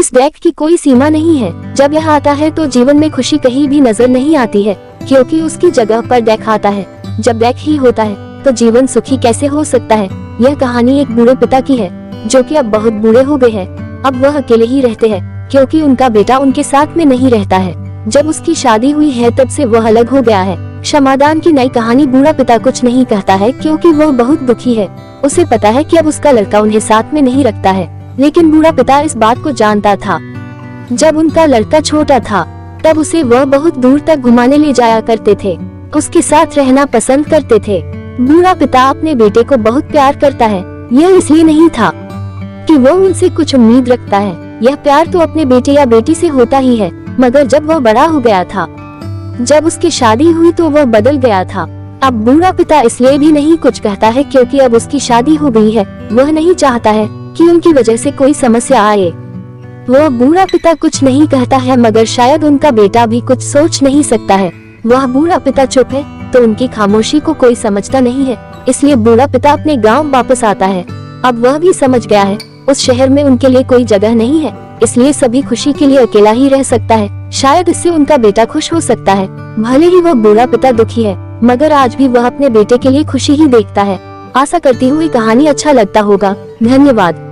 इस बैग की कोई सीमा नहीं है। जब यह आता है तो जीवन में खुशी कहीं भी नजर नहीं आती है, क्योंकि उसकी जगह पर बैग आता है। जब बैग ही होता है तो जीवन सुखी कैसे हो सकता है। यह कहानी एक बूढ़े पिता की है, जो कि अब बहुत बूढ़े हो गए हैं। अब वह अकेले ही रहते हैं, क्योंकि उनका बेटा उनके साथ में नहीं रहता है। जब उसकी शादी हुई है तब से वह अलग हो गया है। क्षमादान की नई कहानी। बूढ़ा पिता कुछ नहीं कहता है, क्योंकि वह बहुत दुखी है। उसे पता है कि अब उसका लड़का उन्हें साथ में नहीं रखता है, लेकिन बूढ़ा पिता इस बात को जानता था। जब उनका लड़का छोटा था तब उसे वह बहुत दूर तक घुमाने ले जाया करते थे, उसके साथ रहना पसंद करते थे। बूढ़ा पिता अपने बेटे को बहुत प्यार करता है। यह इसलिए नहीं था कि वो उनसे कुछ उम्मीद रखता है, यह प्यार तो अपने बेटे या बेटी से होता ही है। मगर जब वह बड़ा हो गया था, जब उसकी शादी हुई तो वह बदल गया था। अब बूढ़ा पिता इसलिए भी नहीं कुछ कहता है, क्योंकि अब उसकी शादी हो गई है। वह नहीं चाहता है कि उनकी वजह से कोई समस्या आए। वह बूढ़ा पिता कुछ नहीं कहता है, मगर शायद उनका बेटा भी कुछ सोच नहीं सकता है। वह बूढ़ा पिता चुप है तो उनकी खामोशी को कोई समझता नहीं है। इसलिए बूढ़ा पिता अपने गांव वापस आता है। अब वह भी समझ गया है उस शहर में उनके लिए कोई जगह नहीं है, इसलिए सभी खुशी के लिए अकेला ही रह सकता है। शायद इससे उनका बेटा खुश हो सकता है। भले ही वह बूढ़ा पिता दुखी है, मगर आज भी वह अपने बेटे के लिए खुशी ही देखता है। आशा करती हूँ ये कहानी अच्छा लगता होगा। धन्यवाद।